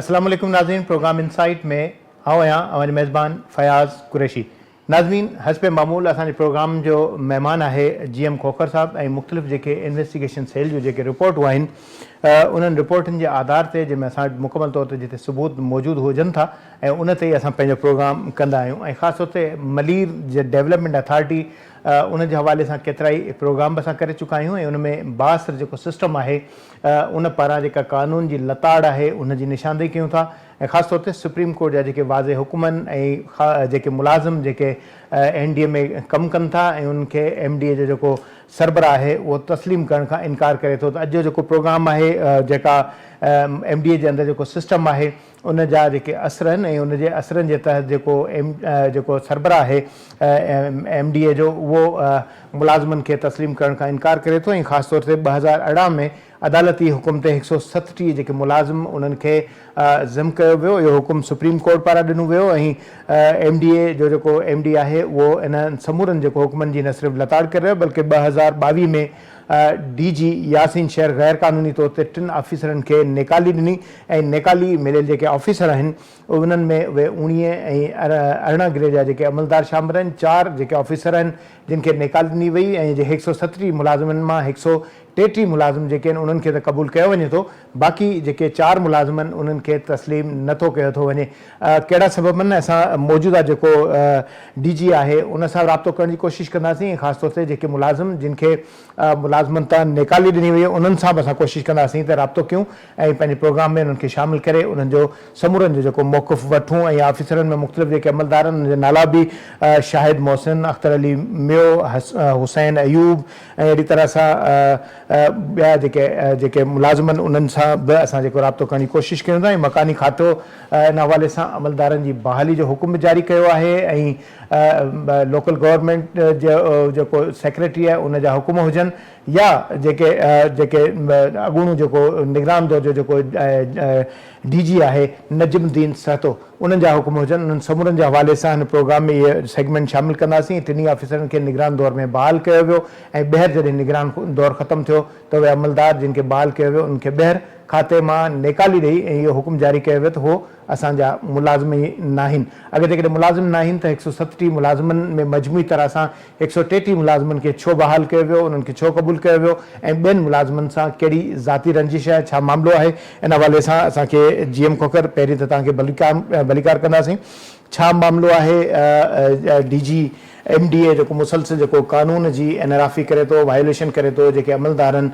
अस्सलाम वालेकुम नाज़रीन, प्रोग्राम इनसाइट में आओ यहाँ हमारे मेज़बान फ़याज़ कुरैशी। नाज़रीन, हस्ब मामूल असांजे प्रोग्राम जो मेहमान है GM खोखर साहब ऐं मुख़्तलिफ़ जेके इन्वेस्टिगेशन सेल जो जेके रिपोर्टूं आहिनि उन्हनि रिपोर्टनि जे आधार ते जंहिंमें असां मुकमल तौर ते जिते सबूत मौजूदु हुजनि था ऐं उन ते ई असां पंहिंजो प्रोग्राम कंदा आहियूं। ऐं ख़ासि तौर ते मलीर जे डेवलपमेंट अथॉरिटी उन जे हवाले सां केतिरा ई प्रोग्राम बि असां करे चुका आहियूं ऐं उन में बासर जेको सिस्टम आहे उन पारां जेका कानून जी लताड़ आहे उन जी निशानदेही कयूं था ऐं ख़ासि तौर ते सुप्रीम कोर्ट जा जेके वाज़े हुकुमनि ऐं जेके मुलाज़िम जेके NDA में कमु कनि था ऐं उनखे MDA जो जेको सरबराह आहे उहो तस्लीम करण खां इनकार करे थो। त अॼु जो जेको प्रोग्राम आहे जेका MDA जे अंदरि जेको सिस्टम आहे उन जा जेके असर आहिनि ऐं उन जे असरनि जे तहत जेको सरबराह आहे MDA जो उहो मुलाज़िमनि खे तस्लीम करण खां इनकार करे थो ऐं ख़ासि तौर ते 2018 में अदालती हुकुम ते 137 जेके मुलाज़िम उन्हनि खे ज़िम कयो वियो। इहो हुकुम सुप्रीम कोर्ट पारां ॾिनो वियो ऐं MDA जो जेको MD आहे उहो इन समूरनि जेको हुकुमनि जी न सिर्फ़ु लताड़ करे रहियो बल्कि 2022 में DG यासीन शहर गैर कानूनी तौर ते 3 ऑफिसरनि खे नेकाली ॾिनी ऐं नेकाली मिलियल जेके ऑफिसर आहिनि उन्हनि में उहे 19 ऐं 18 ग्रेड जा जेके अमलदार शामिल आहिनि। 4 जेके ऑफिसर आहिनि जिन खे नेकाली ॾिनी वई ऐं जे 137 मुलाज़िमनि मां 133 मुलाज़िम जेके आहिनि उन्हनि खे त क़बूल कयो वञे थो, बाक़ी जेके 4 मुलाज़िम आहिनि उन्हनि खे तस्लीम नथो कयो थो वञे। कहिड़ा सबब आहिनि? असां मौजूदा जेको DG आहे उन सां राब्तो करण जी कोशिशि कंदासीं ऐं ख़ासि तौर ते जेके मुलाज़िम जिन खे मुलाज़िमत तां नेकाली ॾिनी वई आहे उन्हनि सां बि असां कोशिशि कंदासीं त राब्तो कयूं ऐं पंहिंजे प्रोग्राम में उन्हनि खे शामिलु करे उन्हनि जो समूरनि जो जेको मौक़िफ़ वठूं ऐं ऑफिसरनि में मुख़्तलिफ़ जेके अमलदार आहिनि उन्हनि जा नाला बि शाहिद मोहसिन, अख्तर अली मियो, हुसैन अयूब ऐं अहिड़ी तरह सां ॿिया जेके मुलाज़िम आहिनि उन्हनि सां बि असां जेको राब्तो करण जी कोशिशि कयूं था ऐं मकानी खातो इन हवाले सां अमलदारनि जी बहाली जो हुकुम जारी कयो आहे ऐं लोकल गवर्नमेंट जो जेको सेक्रेटरी आहे उन जा हुकुम हुजनि या जेके अॻूणो जेको निगरान दौर जो जेको DG आहे नजमुद्दीन सहतो उन्हनि जा हुकुम हुजनि, उन्हनि समूरनि जे हवाले सां हिन प्रोग्राम में इहे सेगमेंट शामिलु कंदासीं। 3 ऑफिसरनि खे निगरान दौर में बहाल कयो वियो ऐं ॿीहर जॾहिं निगरान दौर ख़तमु थियो त उहे अमलदार जिन खे बहाल कयो वियो उन्हनि खे ॿीहर खाते मां नेकाली ॾेई ऐं इहो हुकुम जारी कयो वियो त उहो असांजा मुलाज़िम ई न आहिनि। अगरि जेकॾहिं मुलाज़िम न आहिनि त 137 मुलाज़िमनि में मजमूई तरह सां 133 मुलाज़िमनि खे छो बहाल कयो वियो, उन्हनि खे छो क़बूल कयो वियो ऐं ॿियनि मुलाज़िमनि सां कहिड़ी ज़ाती रंजिश आहे, छा मामिलो आहे, इन हवाले सां असांखे GM खोखर पहिरीं त तव्हांखे भलीकार कंदासीं। छा मामिलो आहे DG MDA जेको मुसलसिल जेको कानून जी एनराफ़ी करे थो, वायोलेशन करे थो, जेके अमलदार आहिनि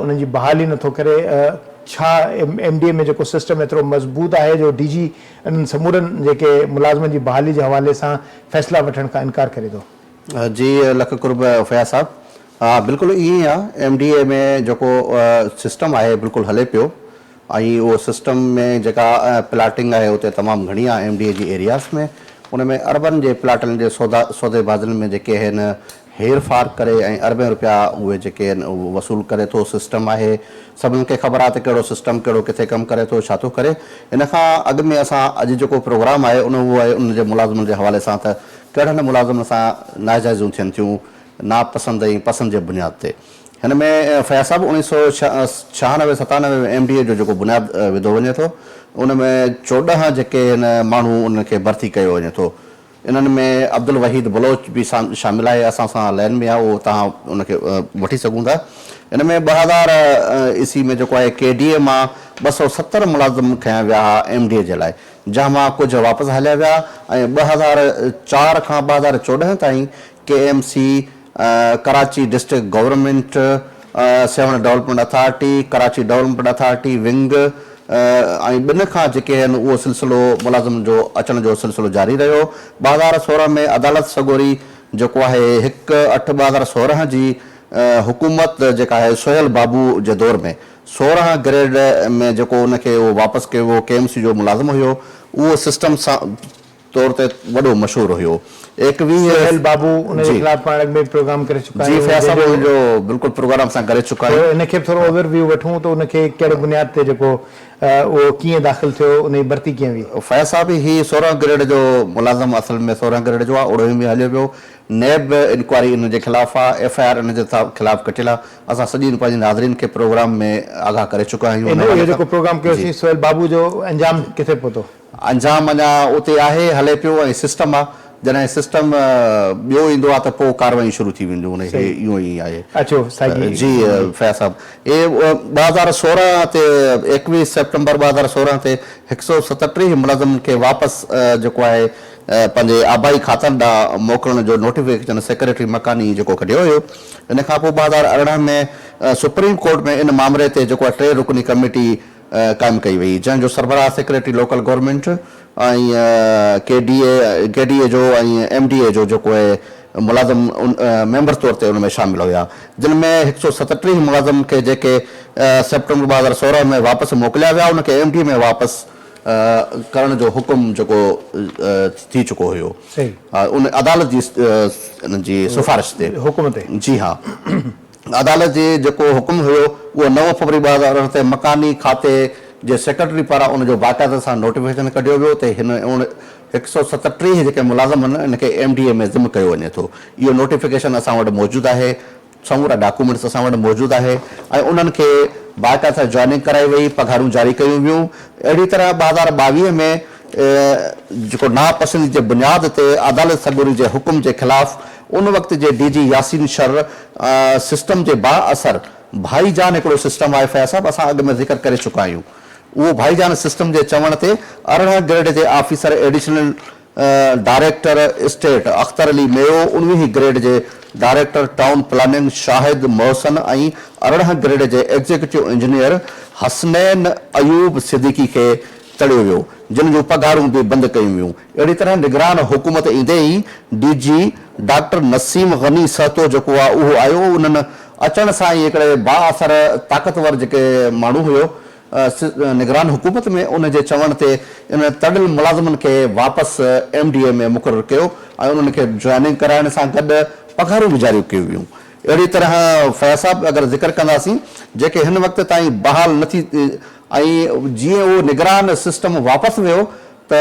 उन्हनि जी बहाली नथो करे, छा MDA में जेको सिस्टम एतिरो मज़बूत आहे जो DG इन्हनि समूरनि जेके मुलाज़िमनि जी बहाली जे हवाले सां फ़ैसिला वठण खां इनकार करे थो? जी लख कुर्ब फयाज़ साहब, हा बिल्कुलु ईअं ई आहे। MDA में जेको सिस्टम आहे बिल्कुलु हले पियो ऐं उहो सिस्टम में जेका प्लाटिंग आहे उते तमामु घणी आहे MDA जी एरियाज़ में। उन में अरबनि जे प्लाटनि जे सौदेबाज़नि में जेके आहिनि हेर फार करे ऐं अरबें रुपया उहे जेके आहिनि उहो वसूल करे थो सिस्टम आहे। सभिनि खे ख़बर आहे त कहिड़ो सिस्टम कहिड़ो किथे कमु करे थो, छा थो करे। इन खां अॻु में असां अॼु जेको प्रोग्राम आहे उन उहो आहे उन जे मुलाज़िमनि जे हवाले सां त कहिड़नि मुलाज़िमनि सां नाजाइज़ूं थियनि थियूं नापसंद ऐं पसंदि जे बुनियाद ते। हिन में फयाज़ साहब 1996-97 में MDA जो जेको बुनियादु विधो वञे थो उन में 14 जेके आहिनि माण्हू उनखे भर्ती कयो वञे थो। इन्हनि में अब्दुल वहीद बलोच बि शामिलु आहे, असां सां लाइन में आहे, उहो तव्हां उनखे वठी सघूं था। इन में 2000 ईस्वी में जेको आहे KDA मां 270 मुलाज़िम खयां विया हुआ MDA जे लाइ, जंहिं मां कुझु वापसि हलिया विया ऐं 2004 खां 2014 ताईं KMC, Karachi district government, 7 development authority, Karachi development authority wing ऐं ॿिनि खां जेके आहिनि उहो सिलसिलो मुलाज़िम जो अचण जो सिलसिलो जारी रहियो। 2016 में अदालत सगोरी जेको आहे 1/8/2016 जी हुकूमत जेका आहे सोहेल बाबू जे दौर में 16 ग्रेड में जेको उनखे उहो वापसि कयो वियो KMC जो मुलाज़िम हुयो, उहो सिस्टम सां तौर ते वॾो मशहूरु हुयो। सोहेल बाबू उन जे जी ख़िलाफ़ पाण में प्रोग्राम करे चुका जी आहियूं फयाज़ साहब जंहिंजो जो बिल्कुलु प्रोग्राम असां करे चुका आहियूं। इन खे थोरो ओवरव्यू वठूं त उनखे कहिड़े बुनियाद ते जेको उहो कीअं दाख़िल थियो, उन जी भर्ती कीअं हुई? फयाज़ साहब ही 16 ग्रेड जो मुलाज़िम असल में 16 ग्रेड जो आहे, उड़ोही में हलियो पियो। नैब इंक्वायरी इन जे ख़िलाफ़ आहे, FIR इन जे ख़िलाफ़ कटियल आहे। असां सॼी पंहिंजे नाज़रीन खे प्रोग्राम में आगाह करे चुका आहियूं। इहो जेको प्रोग्राम कयोसीं सोहेल बाबू जो अंजाम किथे पहुतो? अंजाम अञा उते आहे, हले पियो ऐं सिस्टम आहे। जॾहिं सिस्टम ॿियो ईंदो आहे त पोइ कार्रवाई शुरू थी वेंदियूं। उन इहो ई आहे। अचो साईं जी फयाज़ साहब, ये 2016 ते 21 सितंबर 2016 ते 137 मुलाज़िमनि खे वापसि जेको आहे पंहिंजे आबाई खातनि ॾांहुं मोकिलण जो नोटिफिकेशन सेक्रेटरी मकानी जेको कढियो हुयो। इन खां पोइ 2018 में सुप्रीम कोर्ट में इन मामले ते जेको आहे 3 रुकनी कमेटी क़ाइमु कई वई, जंहिंजो सरबराह सेक्रेटरी लोकल गवर्नमेंट ऐं KDA जो ऐं MDA जो जेको आहे मुलाज़िम मेंबर तौर ते उन में शामिल हुया, जिन में 137 मुलाज़िम खे जेके सितंबर 2016 में वापसि मोकिलिया विया, उनखे MDA में वापसि करण जो हुकुम जेको थी चुको हुयो उन अदालत जी सिफारिश ते, हुकुम ते। जी हा, अदालत जे जेको हुकुम हुयो उहो 9 फरवरी 2018 ते मकानी खाते जे सेक्रेटरी पारां उनजो बाक़ाइदा सां नोटिफिकेशन कढियो वियो त हिन 137 जेके मुलाज़िम आहिनि इनखे MDA में ज़िम कयो वञे थो। इहो नोटिफिकेशन असां वटि मौजूदु आहे, समूरा डॉक्यूमेंट्स असां वटि मौजूदु आहे ऐं उन्हनि खे बाक़ाइदा सां जॉइनिंग कराई वई, पघारूं जारी कयूं वियूं। अहिड़ी तरह 2022 में जेको नापसंदी जे बुनियाद ते अदालत सगुरी जे हुकुम जे ख़िलाफ़ उन वक़्त जे DG यासीन शर सिस्टम जे बाअसर भाईजान हिकिड़ो सिस्टम आहे फयाज़ साहब, असां अॻु में ज़िक्र करे चुका आहियूं। उहो भाईजान सिस्टम जे चवण ते 18 ग्रेड जे officer additional director estate Akhtar Ali Mayo, 19 grade जे director town planning Shahid Mohsin ऐं 18 ग्रेड जे एग्जीक्यूटिव इंजीनियर हसनैन अयूब सिद्दीकी खे तड़ियो वियो, जिन जूं पघारूं बि बंदि कयूं वियूं। अहिड़ी तरह निगरान हुकूमत ईंदे ई DG डॉक्टर नसीम गनी सहतो जेको आहे उहो आयो। उन्हनि अचण सां ई हिकिड़े बाअसर ताक़तवर जेके माण्हू हुयो निगरान हुकूमत में, उन जे चवण ते इन तड़ियल मुलाज़िमनि खे वापसि MDA में मुक़ररु कयो ऐं उन्हनि खे जॉइनिंग कराइण सां गॾु पघारूं बि जारी कयूं वियूं। अहिड़ी तरह फयाज़ साहब अगरि ज़िक्र कंदासीं जेके हिन वक़्त ताईं बहाल नथी, ऐं जीअं उहो निगरान सिस्टम वापसि वियो त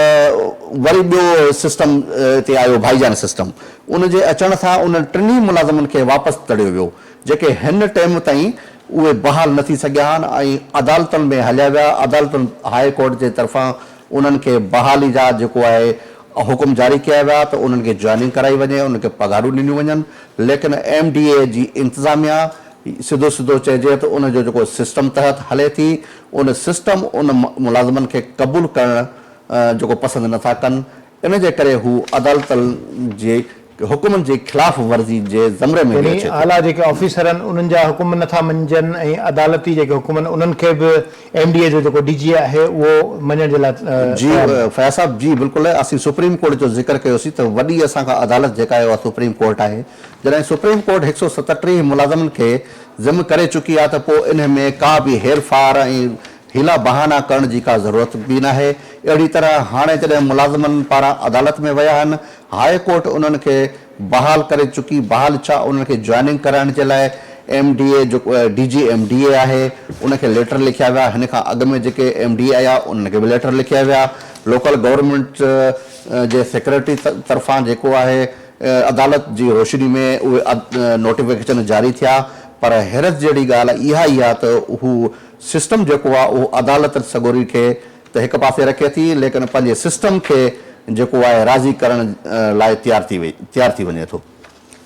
वरी ॿियो सिस्टम हिते आयो भाईजान सिस्टम। उन जे अचण सां उन 3 मुलाज़िमनि खे वापसि तड़ियो वियो जेके हिन टाइम ताईं उहे बहाल न थी सघिया आहिनि ऐं अदालतुनि में हलिया विया। अदालतुनि हाई कोर्ट जे तरफ़ां उन्हनि खे बहाली जा जेको आहे हुकुम जारी कया विया त उन्हनि खे जॉइनिंग कराई वञे, उनखे पघारूं ॾिनियूं वञनि, लेकिन MDA जी इंतिज़ामिया सिधो सिधो चइजे त उनजो जेको सिस्टम तहत हले थी, उन सिस्टम उन मुलाज़िमनि खे क़बूल करणु जेको पसंदि नथा कनि। इन जे करे हू अदालतुनि जे हुकुमनि जे ख़िलाफ़ वर्ज़ी जे ज़मरे में अचे थो। आला जेके ऑफिसर आहिनि उन्हनि जा हुकुम नथा मञजनि ऐं अदालती जेके हुकुम आहिनि उन्हनि खे बि MDA जो जेको DG आहे उहो मञण जे लाइ जी फयाज़ साहब जी बिल्कुलु। असीं सुप्रीम कोर्ट जो ज़िक्र कयोसीं त वॾी असांखां अदालत जेका आहे उहा सुप्रीम कोर्ट आहे। जॾहिं सुप्रीम कोर्ट 137 मुलाज़िमनि खे ज़िम करे चुकी आहे त पोइ इन में का बि हेर फार ऐं हीला बहाना करण जी का ज़रूरत बि न आहे। अहिड़ी तरह हाणे जॾहिं मुलाज़िमनि पारां अदालत में विया आहिनि, हाई कोर्ट उन्हनि खे बहाल करे चुकी, बहाल छा उन्हनि खे जॉइनिंग कराइण जे लाइ MDA जेको DG MDA आहे उनखे लेटर लिखिया विया। हिन खां अॻु में जेके MDA आया उन्हनि खे बि लेटर लिखिया विया। लोकल गवर्नमेंट जे सेक्रेटरी तरफ़ां जेको आहे अदालत जी रोशनी में उहे नोटिफिकेशन जारी थिया, पर हैरत जहिड़ी ॻाल्हि इहा ई आहे त हू सिस्टम जेको आहे उहो अदालत सगोरी खे त हिकु पासे रखे थी, लेकिन पंहिंजे सिस्टम खे जेको आहे राज़ी करण लाइ तयार थी वञे थो।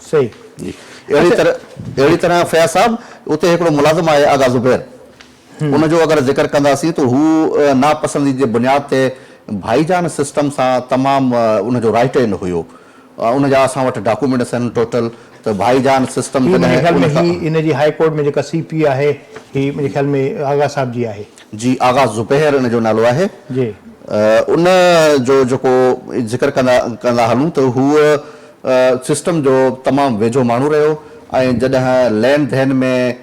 सही जी अहिड़ी तरह फयाज़ साहब उते हिकिड़ो मुलाज़िम आहे आगा ज़ुबैर, उनजो अगरि ज़िक्र कंदासीं त हू नापसंदी जे बुनियाद ते भाईजान सिस्टम सां तमामु उनजो राइट इन हुयो। उनजा असां वटि डॉक्यूमेंट्स आहिनि टोटल त भाईजान सिस्टम मुंहिंजे ख़्याल में ही इन जी हाई कोर्ट में जेका CP आहे ही मुंहिंजे ख़्याल में आगा साहब जी आहे। जी आगा ज़ुबैर इन जो नालो आहे। जी उन जो जेको ज़िक्र कंदा हलूं त हूअ सिस्टम जो तमामु वेझो माण्हू रहियो ऐं जॾहिं लेन देन में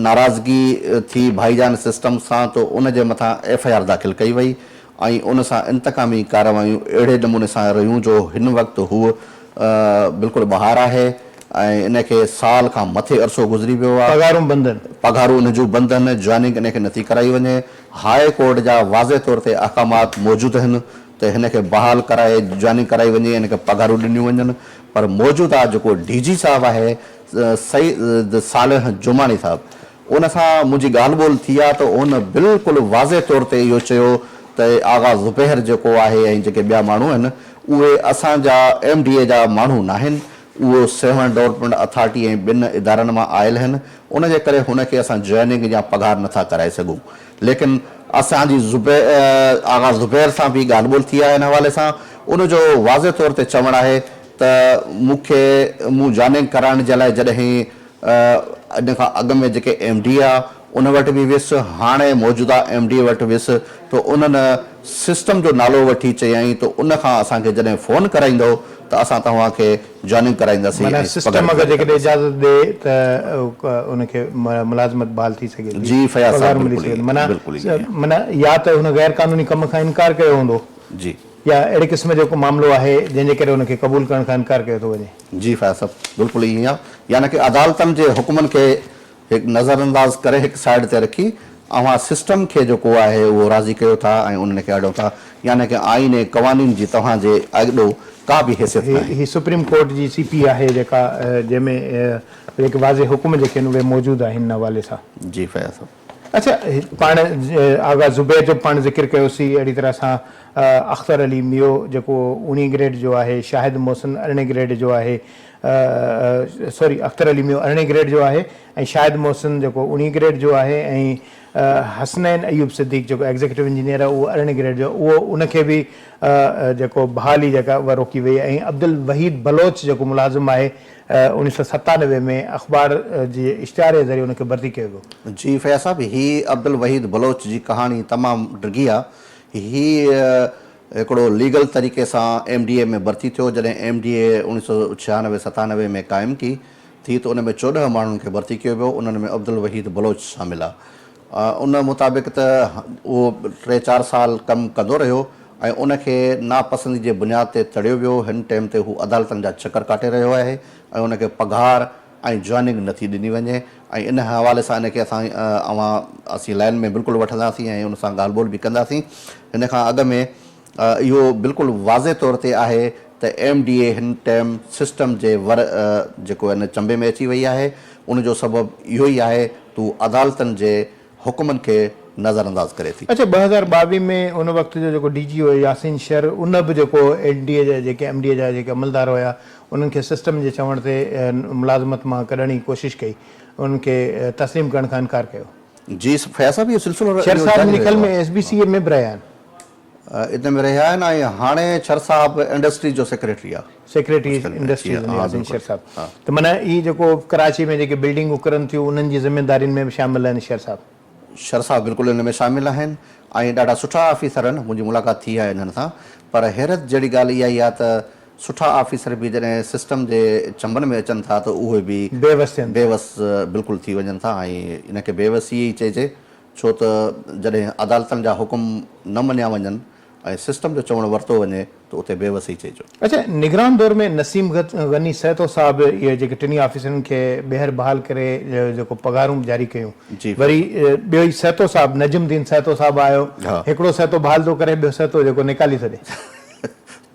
नाराज़गी थी भाईजान सिस्टम सां त उन जे मथां FIR दाख़िल कई वई ऐं उन सां इंतकामी कार्रवायूं अहिड़े नमूने सां रहियूं जो हिन वक़्तु हूअ बिल्कुलु ॿाहिरि आहे ऐं इनखे साल खां मथे अरसो गुज़री वियो आहे। पगारूं बंदि पघारूं उन जूं बंदि आहिनि, जॉइनिंग इनखे नथी कराई वञे। हाई कोर्ट जा वाज़े तौर ते अहकामात मौजूदु आहिनि त हिनखे बहाल कराए जॉइनिंग कराई वञे, हिनखे पघारूं ॾिनियूं वञनि। पर मौजूदा जेको DG साहिबु आहे सही सालिह जुमानी साहिबु, उन सां मुंहिंजी ॻाल्हि ॿोल थी आहे त उन बिल्कुलु वाज़े तौर ते इहो चयो त आगा ज़ुबैर जेको आहे ऐं जेके ॿिया माण्हू आहिनि उहे असांजा MDA जा माण्हू न आहिनि, उहो सिविल डेवलपमेंट अथॉरिटी ऐं ॿिनि इदारनि मां आयल आहिनि। उनजे करे हुनखे असां जॉइनिंग या पघार नथा कराए सघूं। लेकिन असांजी आगा ज़ुबैर सां बि ॻाल्हि ॿोल थी आहे हिन हवाले सां। उनजो वाज़े तौर ते चवणु आहे त मूं जॉइनिंग कराइण जे लाइ जॾहिं इन खां अॻु में जेके MD आहे उन वटि बि वियुसि, हाणे मौजूदा MD वटि वियुसि, त उन्हनि सिस्टम जो नालो वठी चयईं त उन खां असांखे जॾहिं फ़ोन कराईंदो त असां तव्हांखे जॉइनिंग कराईंदासीं। सिस्टम अगरि जेकॾहिं इजाज़त ॾे त उनखे मुलाज़मत बहाल थी सघे। जी फयाज़ साहब, माना या त हुन गैर क़ानूनी कम खां इनकार कयो हूंदो जी, या अहिड़े क़िस्म जो को मामिलो आहे जंहिंजे करे उनखे क़बूल करण खां इनकार कयो थो वञे। जी फयाज़ साहब, बिल्कुलु ईअं आहे। यानी कि अदालतनि जे हुकुमनि खे हिकु नज़रअंदाज़ करे हिकु साइड ते रखी अवां सिस्टम खे जेको आहे उहो राज़ी कयो था ऐं उन्हनि खे अॾो था। यानी कि आइन ऐं क़वानीन जी तव्हांजे अॻिॾो का बि हैसियत न आहे। ही सुप्रीम कोर्ट जी CP आहे जेका जंहिंमें जेके वाज़े हुकुम जेके आहिनि उहे मौजूदु आहिनि हिन हवाले सां। जी फयाज़ साहब। अच्छा, पाण आगा ज़ुबैर जो पाण ज़िक्र कयोसीं, अहिड़ी तरह सां अख्तर अली मियो जेको 19 ग्रेड जो आहे, शाहिद मोहसिन 18 ग्रेड जो आहे, सॉरी अख्तर अली मियो 18 ग्रेड जो आहे ऐं शाहिद मोहसिन जेको 19 ग्रेड जो आहे ऐं हसनैन अयूब सिद्दीक़ जेको एग्ज़ीक्यूटिव इंजीनियर आहे उहो 18 ग्रेड जो, उहो उनखे बि जेको बहाली जेका उहा रोकी वई ऐं अब्दुल वहीद बलोच जेको मुलाज़िम आहे 1997 में अख़बार जे इश्तिहार जे ज़रिए उनखे भर्ती कयो वियो। जी फयाज़ साहब, ही अब्दुल वहीद बलोच जी कहाणी तमामु ड्रिघी आहे। ही हिकिड़ो लीगल तरीक़े सां MDA में भर्ती थियो। जॾहिं MDA 1996-97 में क़ाइमु थी त उन में 14 माण्हुनि खे भर्ती कयो वियो। उन्हनि में अब्दुल वहीद बलोच शामिल आहे। उन मुताबिक़ त उहो 3-4 साल कमु कंदो रहियो ऐं उनखे नापसंदी जे बुनियाद ते तड़ियो वियो। हिन टाइम ते हू अदालतनि जा चकर काटे रहियो आहे ऐं उनखे पघार ऐं जॉइनिंग नथी ॾिनी वञे। ऐं इन हवाले सां इनखे असीं लाइन में बिल्कुलु वठंदासीं ऐं उन सां ॻाल्हि ॿोल बि कंदासीं। हिन खां अॻु में इहो बिल्कुलु वाज़े तौर ते आहे त MDA हिन टाइम सिस्टम जे जेको हिन चंबे में अची वई आहे। उनजो सबबु इहो ई आहे तूं अदालतनि जे हुकुमनि खे नज़रअंदाज़ करे थी। अच्छा, 2022 में उन वक़्त जो जेको DG हुयो यासीन शर, उन बि जेको MDA जा जेके MDA जा जेके अमलदार हुया उन्हनि खे सिस्टम जे चवण ते मुलाज़मत मां कढण जी कोशिशि कई, उन्हनि खे तस्लीम करण खां इनकार कयो। जी फयाज़ साहब, इहो सिलसिलो शर साहब मुंहिंजे ख़्याल में SBCA में बि रहिया आहिनि। इन में रहिया आहिनि ऐं हाणे शर साहब इंडस्ट्री जो सेक्रेटरी आहे। सेक्रेटरी इंडस्ट्री यासीन शर साहब। त माना ई जेको कराची में जेके बिल्डिंगूं किरनि थियूं उन्हनि जी ज़िम्मेदारियुनि में बि शामिल आहिनि शर साहब। शर साहब बिल्कुलु इन में शामिल आहिनि ऐं ॾाढा सुठा ऑफिसर आहिनि। मुंहिंजी मुलाक़ात थी आहे इन्हनि सां। पर हैरत जहिड़ी ॻाल्हि इहा ई आहे त सुठा ऑफिसर बि जॾहिं सिस्टम जे चंबनि में अचनि था त उहे बि बेवस बिल्कुलु थी वञनि था ऐं इनखे बेवसी ई चइजे, छो त जॾहिं अदालतनि जा हुकुम न मञिया वञनि ऐं सिस्टम जो चवणु वरितो वञे त उते बेवसी चइजो। अच्छा, निगरान दौर में नसीम गनी सहतो साहिब इहे जेके टिनी ऑफिसरनि खे ॿीहर बहाल करे जेको पघारूं जारी कयूं, वरी ॿियो ई सहतो साहिबु नजमुद्दीन सहतो साहिबु आयो, हिकिड़ो सहतो बहाल थो करे, ॿियो सहतो जेको निकाली छॾे।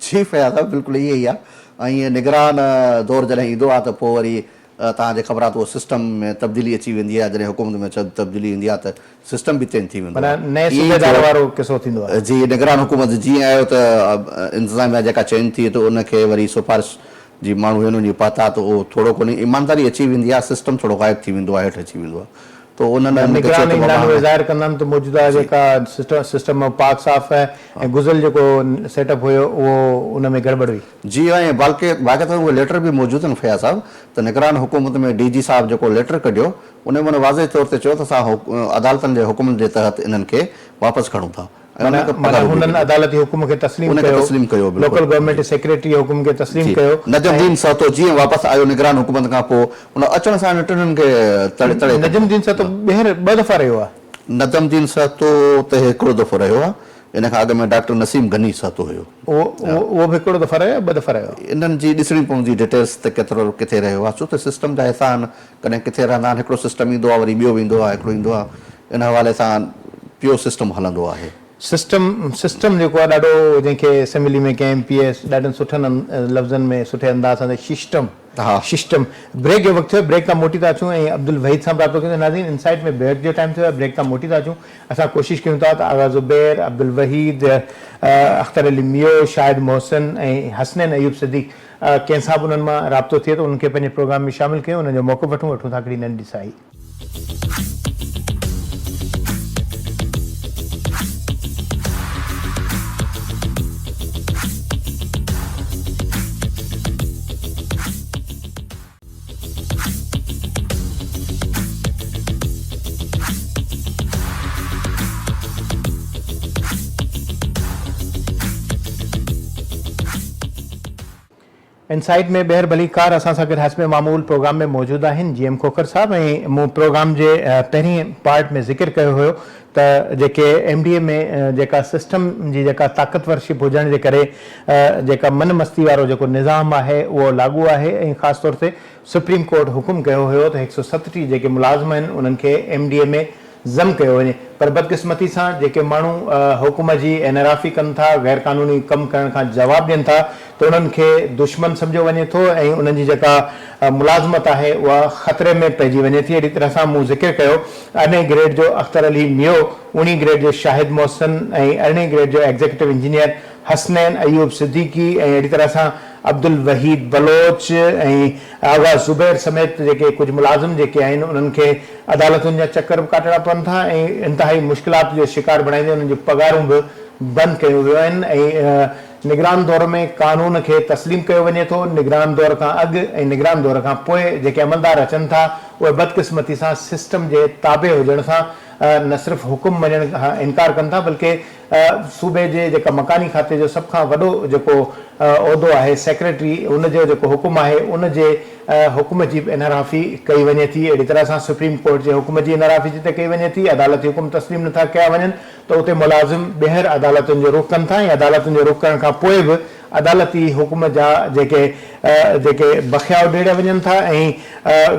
जी फयाज़ साहब, बिल्कुलु इहे ई आहे। ऐं ईअं निगरान दौर जॾहिं ईंदो आहे त पोइ वरी तव्हांखे ख़बर आहे त उहो सिस्टम में तब्दीली अची वेंदी आहे। जॾहिं हुकूमत में तब्दीली ईंदी आहे त सिस्टम बि चेंज थी वेंदो आहे। जी, निगरान हुकूमत जीअं आयो त इंतिज़ामिया जेका चेंज थी त उनखे वरी सिफारिश जी माण्हू आहिनि उन पाता त उहो थोरो कोन्हे ईमानदारी अची वेंदी आहे, सिस्टम थोरो गाइब थी वेंदो आहे, हेठि अची वेंदो आहे। त उन्हनि ज़ाहिर कंदा आहिनि त मौजूदा जेका सिस्टम पाक साफ़ आहे ऐं गुज़िरियल जेको सेटअप हुयो उहो उन में गड़बड़ हुई। जी, ऐं बाक़ाइदा उहे लेटर बि मौजूदु आहिनि फयाज़ साहब त निगरान हुकूमत में DG साहिबु जेको लेटर कढियो उन में वाज़े तौर ते चयो त असां अदालतनि जे हुकुम जे तहत इन्हनि खे वापसि खणूं था। हुननि अदालती हुकुम खे तस्लीम कयो, लोकल गवर्नमेंट सेक्रेटरी हुकुम खे तस्लीम कयो। नजमुद्दीन सहतो जीअं वापसि आयो निगरान हुकूमत खां पोइ उन अचण सां टिन्हिनि खे नजमुद्दीन सहतो ॿीहर 2 दफ़ा रहियो आहे। नजमुद्दीन सहतो त हिकिड़ो दफ़ो रहियो आहे इन खां अॻु में डॉक्टर नसीम गनी सातो हुयो। उहो बि हिकिड़ो दफ़ो रहियो, ॿ दफ़ा रहियो? इन्हनि जी ॾिसणी पवंदी डिटेल्स त केतिरो किथे रहियो आहे, छो त सिस्टम जा हिसा आहिनि, कॾहिं किथे रहंदा आहिनि, हिकिड़ो सिस्टम ईंदो आहे वरी ॿियो वेंदो आहे, हिकिड़ो ईंदो आहे, इन हवाले सां पियो सिस्टम हलंदो आहे। सिस्टम जेको आहे ॾाढो, जंहिंखे असेंबली में कंहिं MPS ॾाढनि सुठनि लफ़्ज़नि में सुठे अंदाज़ सां सिस्टम। ब्रेक जो वक़्तु थियो, ब्रेक तां मोटी था अचूं ऐं अब्दुल वहीद सां राब्तो कयूं। नाज़रीन, इनसाइट में ब्रेक जो टाइम थियो आहे, ब्रेक तां मोटी था अचूं। असां कोशिशि कयूं था त आगा ज़ुबैर, अब्दुल वहीद, अख्तर अली मियो, शाहिद मोहसिन ऐं हसनैन अयूब सिद्दीक़ कंहिंसां बि उन्हनि मां राब्तो थिए त उन्हनि खे पंहिंजे प्रोग्राम में शामिलु कयूं, उन्हनि जो मौक़ो वठूं था हिकिड़ी नंढी साई। इनसाइट में ॿेहर भलीकार असां सां गॾु हस्ब मामूल प्रोग्राम में मौजूदु आहिनि GM खोखर साहब। ऐं मूं प्रोग्राम जे पहिरीं पार्ट में ज़िक्र कयो हुयो त जेके MDA में जेका सिस्टम जी जेका ताक़तवरशिप हुजण जे करे जेका मन मस्ती वारो जेको निज़ाम आहे उहो लागू आहे, ऐं ख़ासि तौर ते सुप्रीम कोर्ट हुकुम कयो हुयो त 137 जेके मुलाज़िम आहिनि उन्हनि खे MDA में ज़म कयो वञे। पर बदकिस्मती सां जेके माण्हू हुकुम जी एनराफ़ी कनि था, गैर क़ानूनी कमु करण खां जवाबु ॾियनि था, त उन्हनि खे दुश्मन सम्झो वञे थो ऐं उन्हनि जी जेका मुलाज़मत आहे उहा ख़तरे में पइजी वञे थी। अहिड़ी तरह सां मूं ज़िक्र कयो 18 ग्रेड जो अख्तर अली मियो, 19 ग्रेड जो शाहिद मोहसिन ऐं 18 ग्रेड जो एग्जीक्यूटिव इंजीनियर हसनैन अयूब सिद्दीकी ऐं अहिड़ी तरह सां अब्दुल वहीद बलोच ऐं आगा ज़ुबैर समेत जेके कुझु मुलाज़िम जेके आहिनि उन्हनि खे अदालतुनि जा चकर बि काटणा पवनि था ऐं इंतिहाई मुश्किलात जो शिकार बणाईंदे उन्हनि जूं पगारूं बि बंदि कयूं वियूं आहिनि। ऐं निगरान दौर में कानून खे तस्लीम कयो वञे थो। निगरान दौर खां अॻु ऐं निगरान दौर खां पोइ जेके अमलदार अचनि था उहे बदकिस्मती सां सिस्टम जे ताबे हुजण सां न सिर्फ़ु हुकुम मञण खां इनकार कनि था, बल्कि सूबे जे जेका मकानी खाते जो सभ खां वॾो जेको उहिदो आहे सेक्रेटरी, उनजो जेको हुकुम आहे उन जे हुकुम जी इनराफ़ी कई वञे थी। अहिड़ी तरह सां सुप्रीम कोर्ट जे हुकुम जी इनराफ़ी जिते कई वञे थी, अदालती हुकुम तस्लीम नथा कया वञनि त उते मुलाज़िम ॿीहर अदालतुनि जो रुख़ कनि था ऐं अदालतुनि जो रुख़ करण खां पोइ बि अदालती हुकुम जा जेके बखिया उॾेड़े वञनि था ऐं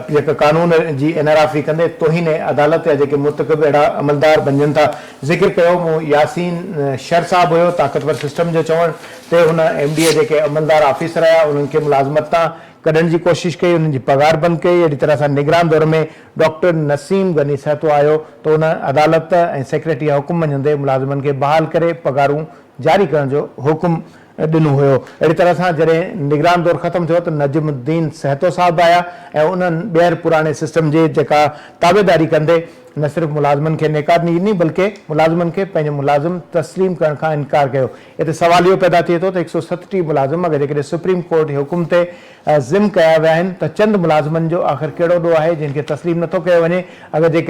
जेका कानून जी इनराफ़ी कंदे तोहीन अदालत जा जेके मुर्तकिब अहिड़ा अमलदार बणजनि था। ज़िक्र कयो मूं यासीन शर साहब हुयो, ताक़तवर सिस्टम जो चवण ते हुन MDA जेके अमलदार ऑफिसर आया उन्हनि खे मुलाज़मत तां कढण जी कोशिशि कई, उन्हनि जी पगार बंदि कई। अहिड़ी तरह सां निगरान दौर में डॉक्टर नसीम गनी सहतो आयो त उन अदालत ऐं सेक्रेटरी जा हुकुम मञंदे मुलाज़िमनि खे बहाल करे पगारूं जारी करण जो हुकुम ॾिनो हुयो। अहिड़ी तरह सां जॾहिं निगरान दौर ख़तमु थियो त नजमुद्दीन सहतो साहब आया ऐं उन्हनि ॿीहर पुराणे सिस्टम जे जेका ताबेदारी कंदे न सिर्फ़ु मुलाज़िमनि खे नेकादनी ॾिनी बल्कि मुलाज़िमनि खे पंहिंजो मुलाज़िम तस्लीम करण खां इनकार कयो। हिते सवाल इहो पैदा थिए थो त 137 मुलाज़िम अगरि जेकॾहिं सुप्रीम कोर्ट जे हुकुम ते ज़िम कया विया आहिनि त चंद मुलाज़िमनि जो आख़िर कहिड़ो ॾोह आहे जिन खे तस्लीम नथो कयो वञे। अगरि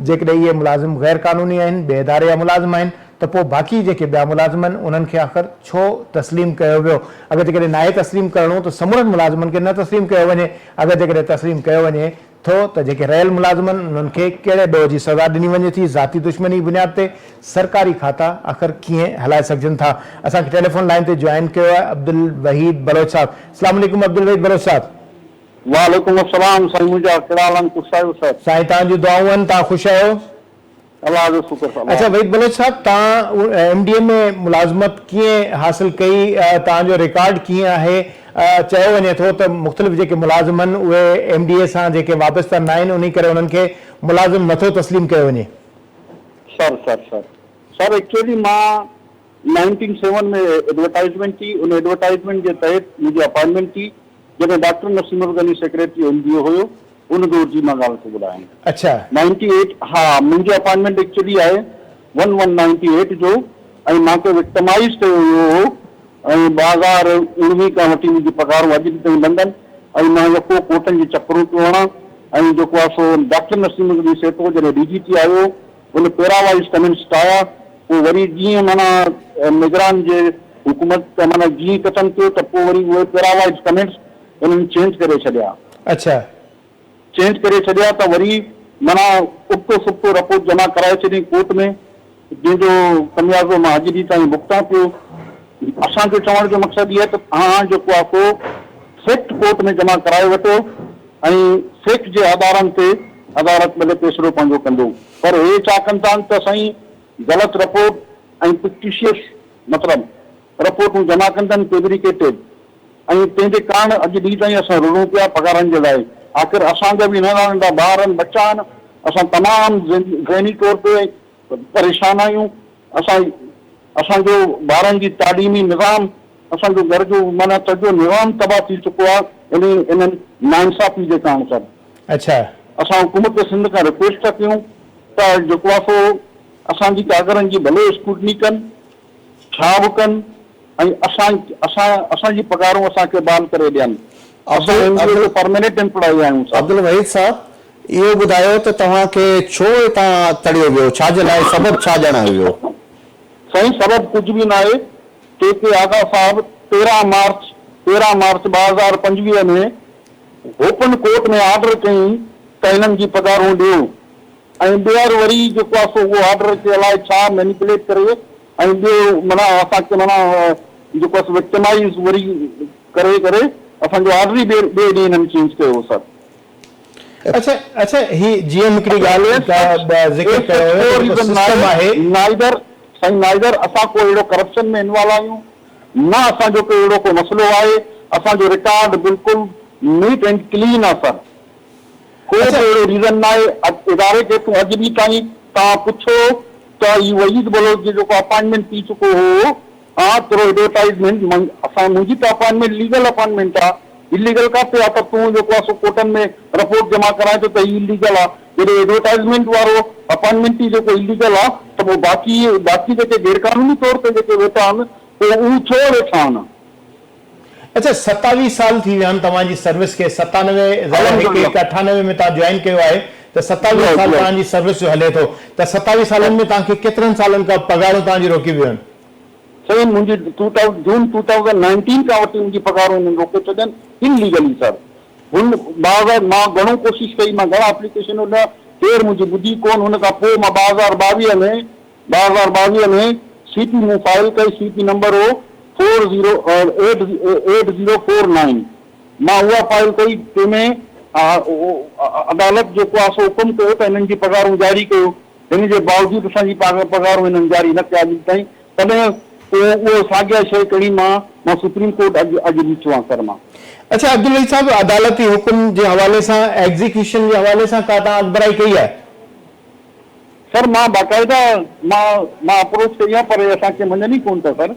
जेकॾहिं इहे मुलाज़िम गैर क़ानूनी आहिनि, ॿिए इदारे जा मुलाज़िम आहिनि, त पोइ बाक़ी जेके ॿिया मुलाज़िम आहिनि उन्हनि खे आख़िर छो तस्लीम कयो वियो? अगरि जेकॾहिं नाहे तस्लीम करिणो त समूरनि मुलाज़िमनि खे न तस्लीम कयो वञे। अगरि जेकॾहिं तस्लीम कयो वञे थो त जेके रहियल मुलाज़िम आहिनि उन्हनि खे कहिड़े ॾोह जी सज़ा ॾिनी वञे थी? ज़ाती दुश्मनी बुनियाद ते सरकारी खाता आख़िर कीअं हलाए सघजनि था? असांखे टेलीफोन लाइन ते जॉइन कयो आहे अब्दुल वहीद बलोच साहब। अस्सलाम वालेकुम अब्दुल वहीद बलोच साहब। वालेकुम अस्सलाम। साईं मुंहिंजा कहिड़ा हाल आहिनि? ख़ुशि आहियो साहिब? साईं तव्हांजूं दुआऊं आहिनि, तव्हां ख़ुशि आहियो? अलाह जो शुक्र साहिब। अच्छा वहीद बलोच साहब, तव्हां MDA में मुलाज़मत कीअं हासिल कई? तव्हांजो रिकॉर्ड कीअं आहे? चयो वञे थो त मुख़्तलिफ़ जेके मुलाज़िम आहिनि उहे MDA सां जेके वाबस्ता न आहिनि उन करे उन्हनि खे मुलाज़िम नथो तस्लीम कयो वञे। सर एक्चुअली मां 1997 में एडवर्टाइजमेंट थी, उन एडवर्टाइजमेंट जे तहत मुंहिंजी अपॉइंटमेंट थी जॾहिं डॉक्टर नसीम गनी सेक्रेटरी MDA हुयो उन दौर जी मां ॻाल्हि थो ॿुधायां। अच्छा 98 हा मुंहिंजी अपॉइंटमेंट एक्चुअली आहे 1198 जो ऐं मूंखे विक्टमाइज़ कयो हुयो ऐं 2019 खां वठी मुंहिंजी पघारूं अॼु ताईं बंदनि ऐं मां यको कोर्टनि जी चकरूं पियो हणां ऐं जेको आहे सो डॉक्टर नसीम गनी सेठो जॾहिं DGT आयो उन पैरावाइज़ कमेंट्स ठाहिया। पोइ वरी जीअं माना निगरान जे हुकूमत माना जीअं ख़तमु थियो त पोइ वरी उहे पैरावाइज़ कमेंट्स उन्हनि चेंज करे छॾिया। अच्छा चेंज करे छॾिया त वरी माना उबतो सुबतो रिपोर्ट जमा कराए छॾी कोर्ट में जंहिंजो कमियाज़ो मां अॼु ॾींहुं ताईं भुगतां पियो। असांजो चवण जो मक़सदु इहो आहे त तव्हां जेको आहे को फैक्ट कोर्ट में जमा कराए वठो ऐं फैक्ट जे आधारनि ते अदालत भले फ़ैसिलो पंहिंजो कंदो। पर हे छा कनि था त साईं ग़लति रिपोर्ट ऐं फिक्टिशियस मतिलबु रिपोर्टूं जमा कंदा आहिनि फेब्रिकेटेड, ऐं तंहिंजे कारण अॼु ॾींहुं ताईं असां रुणूं पिया पघारनि जे लाइ। आख़िर असांजा बि नंढा नंढा ॿार आहिनि, बच्चा आहिनि, असां तमामु ज़हनी तौर ते परेशान आहियूं। असांजो ॿारनि जी तालीमी निज़ाम, असांजो घर जो माना सॼो निज़ाम तबाह थी चुको आहे इन्हनि नाइंसाफ़ी जे कारण सभु। अच्छा, असां हुकूमत सिंध खां रिक्वेस्ट था कयूं त जेको आहे सो असांजी कागरनि जी भले स्क्रूटनी कनि, छा बि कनि, ऐं असांजी पघारूं असांखे बहाल करे ॾियनि। असां परमानेंट एम्प्लॉय आहियूं। अब्दुल वहीद साहब, इहो ॿुधायो त तव्हांखे छो हितां तड़ियो वियो, छाजे लाइ, सबबु छा ॼाणायो वियो? साईं सबबु कुझु बि न आहे। के आगा साहब 13 मार्च 2025 में ओपन कोर्ट में ऑर्डर कई त हिननि जी पघारूं ॾियो, ऐं ॿीहर वरी जेको आहे सो उहो ऑर्डर खे अलाए छा मैनिपुलेट करे ऐं ॿियो माना असांखे माना जेको आहे विक्टिमाइज़ वरी करे करे असांजो ऑर्डर ई ॿिए ॾींहुं हिननि चेंज कयो सर। अच्छा, ही जीअं हिकिड़ी ॻाल्हि ज़िक्र कयो सिस्टम आहे नाइदर असां को अहिड़ो करप्शन में इन्वॉल्व आहियूं, न असांजो को अहिड़ो को मसइलो आहे। असांजो रिकॉर्ड बिल्कुलु नीट एंड क्लीन आहे सर। कोई अहिड़ो रीज़न न आहे। इदारे खे अॼु ॾींहुं ताईं तव्हां पुछो त ही वहीद बलोच जो जेको अपॉइंटमेंट थी चुको हो, थोरो एडवर्टाइज़मेंट, मुंहिंजी त अपॉइंटमेंट लीगल अपॉइंटमेंट आहे, इलीगल काथे आहे? त तूं जेको आहे सो कोर्टनि में रिपोर्ट जमा कराए थो त ही इलीगल आहे। जॾहिं एडवर्टाइज़मेंट वारो अपॉइंटमेंट ई जेको इलीगल आहे त पोइ बाक़ी जेके गैर कानूनी तौर ते जेके वेठा आहिनि पोइ उहे छो वेठा आहिनि? अच्छा, 27 साल थी विया आहिनि तव्हांजी सर्विस खे। 97 में तव्हां ज्वाइन कयो आहे त 27 साल तव्हांजी सर्विस जो हले थो। त 27 सालनि में तव्हांखे केतिरनि सालनि खां पघारूं तव्हांजी रोकी वियूं आहिनि? साईं मुंहिंजी जून 2019 खां वठी मुंहिंजी पघारूं हिननि रोके छॾियनि इनलीगली सर। मां घणो कोशिशि कई, मां घणा एप्लीकेशन ॾिना, केरु मुंहिंजी ॿुधी कोन। हुन खां पोइ मां 2022 में सीपी में फाइल कई। सीपी नंबर हो 8049। मां उहा फाइल कई, तंहिंमें अदालत जेको आहे सो हुकुम कयो त हिननि जी पघारूं जारी कयो। हिन जे बावजूदि असांजी पघारूं हिननि जारी न कया अॼु ताईं। तॾहिं उहो साॻिया शइ खणी मां सुप्रीम कोर्ट अॼु बीठो आहियां सर। मां अच्छा, अब्दुल वहीद साहब, अदालती हुकुम जे हवाले सां, एग्जीक्यूशन जे हवाले सां का तव्हां अॻिभराई कई आहे? सर मां बाक़ाइदा मां अप्रोच कई आहे, पर असांखे मञनि ई कोन था सर।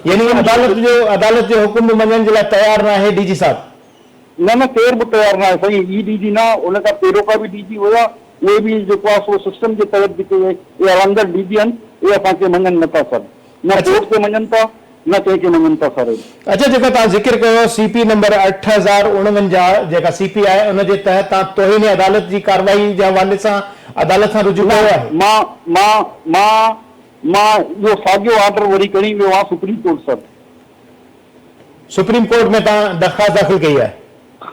यानी अदालत जो हुकुम मञण जे लाइ तयार न आहे डीजी साहब? न केर बि तयार न आहे साईं। ई डीजी न, उन खां पहिरियों का बि डीजी हुया, उहे बि जेको आहे सो सिस्टम जे तहत जेके अलंदर डीजी आहिनि उहे असांखे मञनि नथा सर। न कोर्ट खे मञनि था, न कंहिंखे मञनि था सर। अच्छा, जेका तव्हां ज़िक्र कयो सीपी नंबर 8049 जेका सीपी आहे, उन जे तहत तव्हां तौहीन अदालत जी कार्रवाई जे हवाले सां अदालत सां रुजू कयो आहे? मां इहो साॻियो ऑर्डर वरी खणी वियो आहे supreme court sir. Supreme court में तव्हां दरख़्वास्त दाख़िल कई आहे?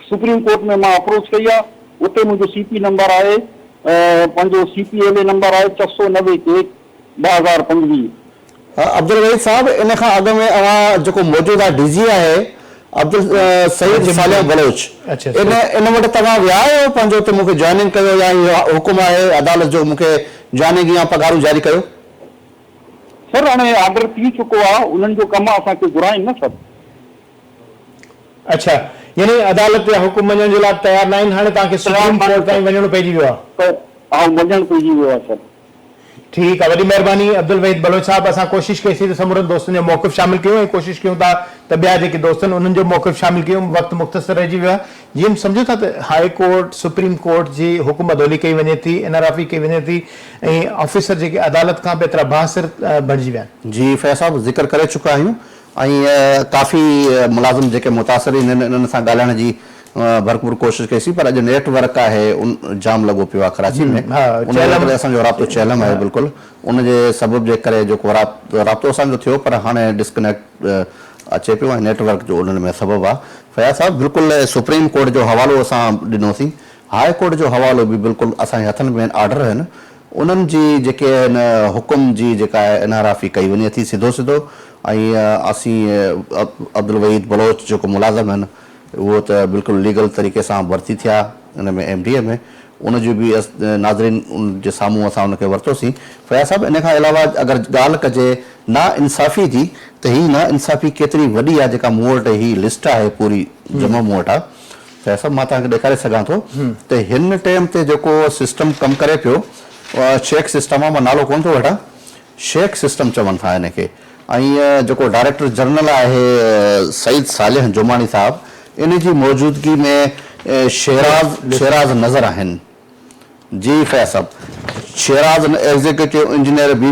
सुप्रीम कोर्ट में मां अप्रोच कई आहे। उते मुंहिंजो सीपी नंबर आहे, पंहिंजो CPLA नंबर आहे 690 2025। अब्दुल वहीद साहब, इन खां अॻु में अवां जेको मौजूदा डीजी आहे अब्दुल सईद सालिह बलोच, इन वटि तव्हां विया आहियो पंहिंजो त मूंखे जॉइनिंग कयो, या इहो हुकुम आहे अदालत जो मूंखे जॉइनिंग या पघारूं जारी कयो? सर हाणे ऑर्डर थी चुको आहे, उन्हनि जो कमु आहे असांखे घुराइनि न सर। अच्छा, यानी अदालत जा हुकुम मञण जे लाइ तयार न आहिनि, हाणे तव्हांखे सुप्रीम कोर्ट ताईं वञणो पइजी वियो आहे? वञणु पइजी वियो आहे सर। ठीक है, वही मेहरबानी अब्दुल वहीद बलोच साहब। असां कोशिश कईसीं त समूरनि दोस्तनि जो मौक़िफ़ शामिल कयूं, कोशिश कयूं था त ॿिया जेके दोस्त आहिनि उन्हनि जो मौक़िफ़ शामिल कयूं। वक़्तु मुख़्तसर रहिजी वियो आहे। जीअं सम्झो था त हाई कोर्ट, सुप्रीम कोर्ट जी हुकुम अदोली कई वञे थी, NRFI कई वञे थी, ऐं ऑफिसर जेके अदालत खां बि एतिरा बासिर बणिजी विया आहिनि। जी फैज़ साहब, ज़िक्र करे चुका आहियूं, ऐं काफ़ी मुलाज़िम जेके मुतासिरीन आहिनि इन्हनि सां ॻाल्हाइण जी भरपूर कोशिश कईसीं, पर अॼु नेटवर्क आहे उन जाम लॻो पियो आहे कराची में। उन असांजो राब्तो चहलम आहे बिल्कुलु, उनजे सबब जे करे जेको राब्तो असांजो थियो, पर हाणे डिस्कनेक्ट अचे पियो ऐं नेटवर्क जो उन्हनि में सबबु आहे। फयाज़ साहब, बिल्कुलु सुप्रीम कोर्ट जो हवालो असां ॾिनोसीं, हाई कोर्ट जो हवालो बि बिल्कुलु असांजे हथनि में ऑर्डर आहिनि, उन्हनि जी जेके आहिनि हुकुम जी जेका आहे इनहराफ़ी कई वञे थी सिधो सिधो। ऐं असीं अब्दुल वहीद बलोच जेको मुलाज़िम आहिनि उहो त बिल्कुलु लीगल तरीक़े सां भर्ती थिया इन में MDA में, उनजो बि नाज़रीन उन जे साम्हूं असां उनखे वरितोसीं। फयाज़ साहिबु, इन खां अलावा अगरि ॻाल्हि कजे ना इंसाफ़ी जी, त हीअ ना इंसाफ़ी केतिरी वॾी आहे जेका मूं वटि हीअ लिस्ट आहे पूरी जमा मूं वटि आहे। फयाज़ साहिबु, मां तव्हांखे ॾेखारे सघां थो त हिन टाइम ते जेको सिस्टम कमु करे पियो, शेख सिस्टम आहे, मां नालो कोन थो वठां, शेख सिस्टम चवनि था हिनखे। ऐं जेको डायरेक्टर जनरल आहे सईद सालिह जुमानी साहिबु, इन जी मौजूदगी में शेराज नज़र आहिनि। जी फयाज़ साहिबु, शेराज एग्ज़ीक्यूटिव इंजीनियर बि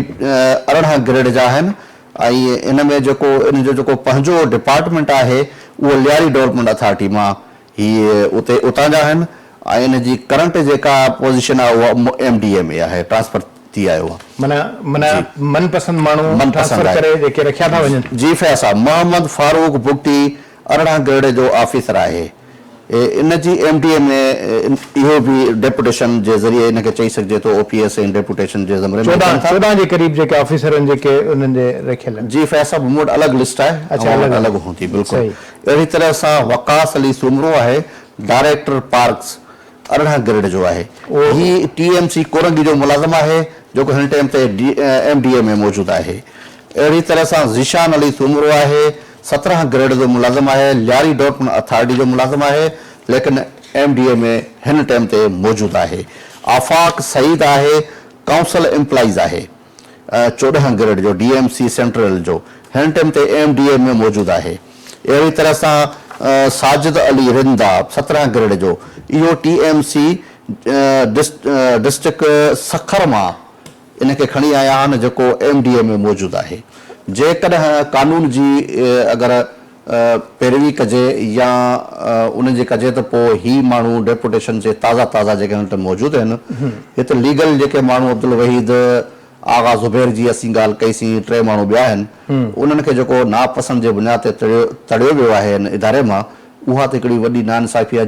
18 ग्रेड जा आहिनि। ऐं इन में जेको इन जो जेको पंहिंजो डिपार्टमेंट आहे उहो लियारी डेवलपमेंट अथॉरिटी मां हीअ उतां जा आहिनि। ऐं इन जी करंट जेका पोज़ीशन आहे उहा MDA में आहे, ट्रांसफर थी आयो आहे। माना मनपसंद माण्हू ट्रांसफर करे जेके रखिया था वञनि। जी फयाज़ साहिबु, मोहम्मद फारूक बुगटी 18 ग्रेड जो ऑफिसर आहे। इन जी MDA में इहो बि डेपुटेशन जे ज़रिए इनखे चई सघिजे थो OPS ऐं डेपुटेशन जे ज़रिए 14 जे क़रीब जेके ऑफिसरनि जेके उन्हनि जे रखियल। जी फयाज़ साहिबु, मूं वटि अलॻि लिस्ट आहे। अच्छा, अलॻि हूंदी बिल्कुलु। अहिड़ी तरह सां वकास अली सुमरो आहे, डायरेक्टर पार्क्स, 18 ग्रेड जो आहे। ही TMC कोरंगी जो मुलाज़िम आहे जेको हिन टाइम ते MDA में मौजूदु आहे। अहिड़ी तरह सां ज़ीशान अली सुमरो आहे, 17 ग्रेड जो मुलाज़िम आहे, लियारी डेवलपमेंट अथॉरिटी जो मुलाज़िम आहे, लेकिन MDA में हिन टाइम ते मौजूदु आहे। आफ़ाक सईद आहे, काउंसिल एम्प्लॉइज़ आहे, 14 ग्रेड जो, DMC सेंट्रल जो, हिन टाइम ते MDA में मौजूदु आहे। अहिड़ी तरह सां साजिद अली रिंदा, 17 ग्रेड जो, इहो TMC डिस्ट्रिक्ट सखर मां इनखे खणी आया आहिनि जेको MDA में मौजूदु आहे। जेकॾहिं कानून जी अगरि पैरवी कजे या उन जे कजे त पोइ ही माण्हू डेपुटेशन जे ताज़ा जेके हिन वटि मौजूदु आहिनि। हिते लीगल जेके माण्हू अब्दुल वहीद आगा ज़ुबैर जी असीं ॻाल्हि कईसीं, 3 माण्हू ॿिया आहिनि, उन्हनि खे जेको नापसंद जे बुनियाद ते तड़ियो वियो आहे हिन इदारे मां, उहा त हिकिड़ी वॾी नाइंसाफ़ी आहे।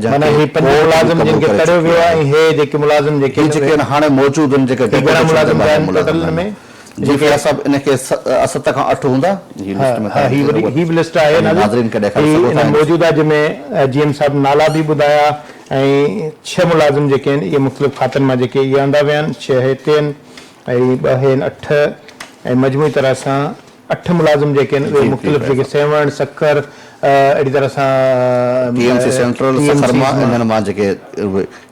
जेके हाणे मौजूदु आहिनि जेके जी फयाज़ साहिबु, इनखे 7 खां 8 हूंदा। मौजूदा जंहिंमें GM साहिबु नाला बि ॿुधाया ऐं 6 मुलाज़िम जेके आहिनि इहे मुख़्तलिफ़ खातनि मां जेके इहे आंदा विया आहिनि। 6 हिते आहिनि ऐं 2 आहिनि 8 ऐं मजमूई तरह सां 8 मुलाज़िम जेके आहिनि उहे मुख़्तलिफ़ जेके सेवण सखर अहिड़ी तरह सां TMC सेंट्रल सखर मां इन्हनि मां जेके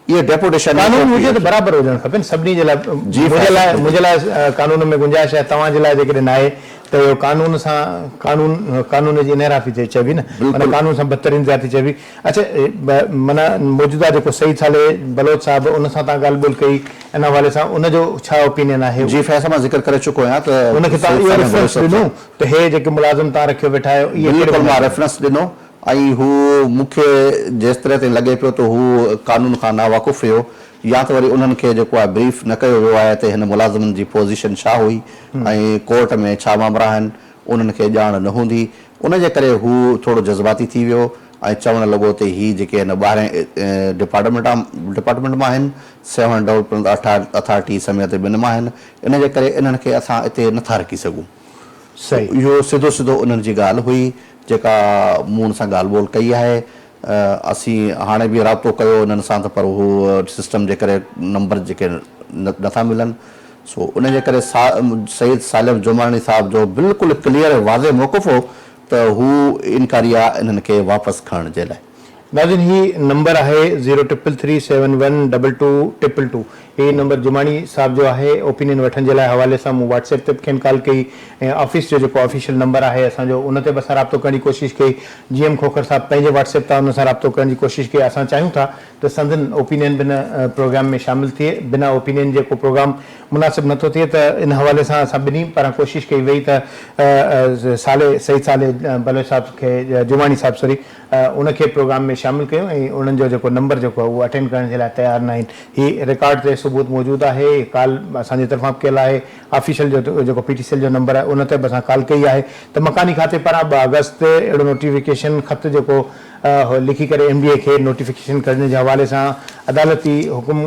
इहे डेपुटेशन कानून हुजे त बराबरि हुजणु खपनि सभिनी जे लाइ। मुंहिंजे लाइ कानून में गुंजाइश आहे, तव्हांजे लाइ जेकॾहिं आहे त इहो कानून सां कानून जी इनहराफ़ी थिए चइबी न, माना कानून सां बदतरीन ज़्यादती चइबी। अच्छा, माना मौजूदा जेको सईद सालिह बलोच साहिबु उन सां तव्हां ॻाल्हि ॿोल कई, इन हवाले सां उनजो छा ओपिनियन आहे? जी फयाज़ साहिबु, मां ज़िक्र करे चुको आहियां त उनखे तव्हां इहो रेफरेंस ॾिनो त हे जेके मुलाज़िम तव्हां रखियो वेठा आहियो, इहे मां रेफरेंस ॾिनो ऐं हू मूंखे जेसि तरह ते लॻे पियो त हू कानून खां नावाक़ुफ़ हुयो या त वरी उन्हनि खे जेको आहे ब्रीफ न कयो वियो आहे त हिन मुलाज़िमनि जी पोज़ीशन छा हुई ऐं कोर्ट में छा मामला आहिनि, उन्हनि खे ॼाण न हूंदी। उनजे करे हू थोरो जज़्बाती थी वियो ऐं चवणु लॻो त ही जेके आहिनि 12 डिपार्टमेंट मां आहिनि, 7 डेवलपमेंट अथॉरिटी समेत 2 मां आहिनि, इनजे करे इन्हनि खे असां हिते नथा रखी सघूं। सही, इहो सिधो उन्हनि जी ॻाल्हि हुई जेका मूं हुन सां ॻाल्हि ॿोल कई आहे। असीं हाणे बि राब्तो कयो उन्हनि सां त पर हू सिस्टम जे करे नंबर जेके नथा मिलनि। सो उनजे करे सईद सालिह जुमानी साहिब जो बिल्कुलु क्लियर वाज़े मौक़िफ़ हो त हू इनकारी आहे इन्हनि खे वापसि खणण जे लाइ। नाज़रीन, ही नंबर आहे 03337122222। ये नंबर जुमानी साहब जो है ओपिनियन वठण जे लाइ हवाले सां मूं व्हाट्सएप ते खेनि कॉल कई ऐं ऑफिस जो जेको ऑफिशियल नंबर आहे असांजो उन ते बि असां राब्तो करण जी कोशिशि कई। GM खोखर साहब पंहिंजे व्हाट्सएप तां उन सां राब्तो करण जी कोशिशि कई। असां चाहियूं था त संदन ओपिनियन बिन प्रोग्राम में शामिल थिए, बिना ओपिनियन जेको प्रोग्राम मुनासिब नथो थिए त इन हवाले सां असां ॿिन्ही पारां कोशिशि कई वई त सईद सालिह बलोच साहब खे जुमानी साहब सॉरी उनखे प्रोग्राम में शामिल कयूं ऐं उन्हनि जो जेको नंबर जेको आहे उहो अटेंड करण जे लाइ तयारु न आहिनि। हीअ रिकॉर्ड ते सबूत मौजूदु आहे, कॉल असांजी तरफ़ां कयल आहे। ऑफिशियल जो जेको PTCL जो नंबर आहे उन ते बि असां कॉल कई आहे त मकानी खाते पारां 2 अगस्त ते अहिड़ो नोटिफिकेशन ख़त जेको लिखी करे MDA खे नोटिफिकेशन करण जे हवाले सां अदालती हुकुम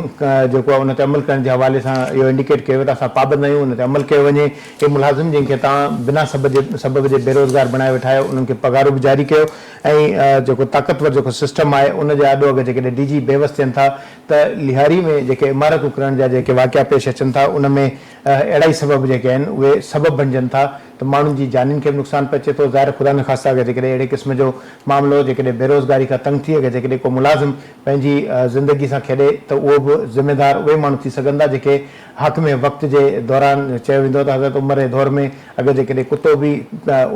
जेको आहे उन ते अमल करण जे हवाले सां इहो इंडिकेट कयो त असां पाबंद आहियूं, उन ते अमल कयो वञे। के मुलाज़िम जंहिंखे तव्हां बिना सबब जे बेरोज़गार बणाए वेठा आहियो उन्हनि खे पघारूं बि जारी कयो ऐं जेको ताक़तवर जेको सिस्टम आहे उन जे आॾो अगरि जेकॾहिं DG बेवस थियनि था त लिहारी में जेके इमारतूं करण जा जेके वाक़िया पेश अचनि था उन में अहिड़ा ई सबब जेके आहिनि उहे सबब बणिजनि था त माण्हुनि जी जानियुनि खे बि नुक़सानु पहुचे थो। ज़ाहिर ख़ुदा न ख़ास्ता अगरि जेकॾहिं अहिड़े क़िस्म जो मामिलो जेकॾहिं बेरोज़गारी खां तंग थी अगरि जेकॾहिं को मुलाज़िम पंहिंजी ज़िंदगी सां खेॾे त उहो बि ज़िमेदार उहे माण्हू थी सघनि था जेके हक़ में वक़्त जे दौरान चयो वेंदो त हज़रत उमर जे दौर में अगरि जेकॾहिं कुतो बि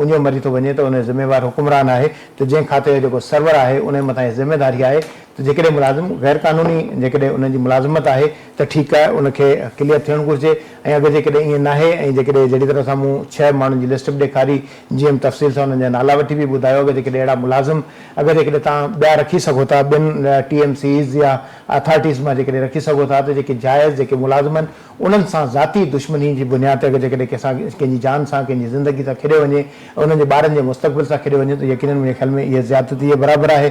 उञो मरी थो वञे त उन ज़िमेवार हुकुमरान आहे त जंहिं खाते जो जेको सर्वर आहे उन मथां ज़िमेदारी आहे त जेकॾहिं मुलाज़िम गैर क़ानूनी जेकॾहिं उन जी मुलाज़िमत आहे त ठीकु आहे उनखे क्लियर थियणु घुरिजे। ऐं अगरि जेकॾहिं ईअं न आहे ऐं जेकॾहिं जहिड़ी तरह सां मूं 6 माण्हुनि जी लिस्ट बि ॾेखारी जीअं तफ़सील सां उन्हनि जा नाला वठी बि ॿुधायो अगरि जेकॾहिं अहिड़ा मुलाज़िम अगरि जेकॾहिं तव्हां ॿिया रखी सघो था ॿियनि TMCs या अथॉरिटीज़ मां जेकॾहिं रखी सघो था त जेके जाइज़ जेके मुलाज़िम आहिनि उन्हनि सां ज़ाती दुश्मनी जी बुनियाद ते अगरि जेकॾहिं कंहिंजी जान सां कंहिंजी ज़िंदगी सां खेॾे वञे उन्हनि जे ॿारनि जे मुस्तक़बिल सां खेॾे वञे त यकीनन मुंहिंजे ख़्याल में इहा ज़्यादती इहा बराबरि आहे।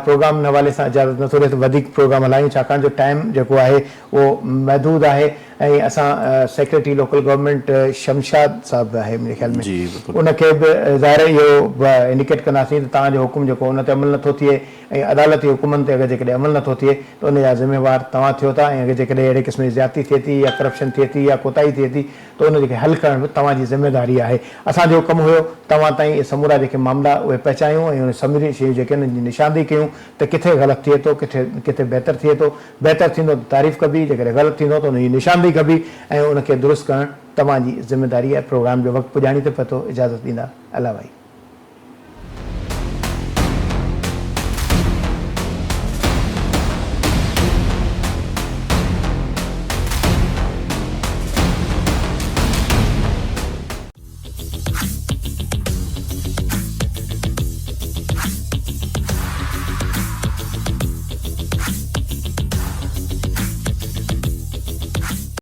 प्रोग्राम न हवाले सां इजाज़त नथो रहे त वधीक प्रोग्राम हलायूं छाकाणि जो टाइम जेको आहे उहो महदूद आहे ऐं असां सेक्रेटरी लोकल गवर्नमेंट शमशाद साहब आहे मुंहिंजे ख़्याल में उनखे बि ज़ाहिर इहो इंडिकेट कंदासीं त तव्हांजो हुकुम जेको उन ते अमल नथो थिए ऐं अदालती हुकुमनि ते अगरि जेकॾहिं अमल नथो थिए त उन जा ज़िम्मेवार तव्हां थियो था ऐं अगरि जेकॾहिं अहिड़े क़िस्म जी ज़्यादती थिए थी या करप्शन थिए थी या कोताही थिए थी त उन खे हल करण बि तव्हांजी ज़िम्मेदारी आहे। असांजो कमु हुयो तव्हां ताईं इहे समूरा जेके मामला उहे पहुचायूं ऐं उन समूरी शयूं जेके आहिनि उन जी निशानदेही कयूं त किथे ग़लति थिए थो किथे बहितर थिए थो। बहितर थींदो त तारीफ़ कबी, जेकॾहिं ग़लति थींदो त उन जी निशानदेही कबी ऐं उनखे दुरुस्त करणु तव्हांजी ज़िम्मेदारी आहे। प्रोग्राम जो वक़्तु पुॼाणी ते पतो इजाज़त ॾींदा। अला भाई।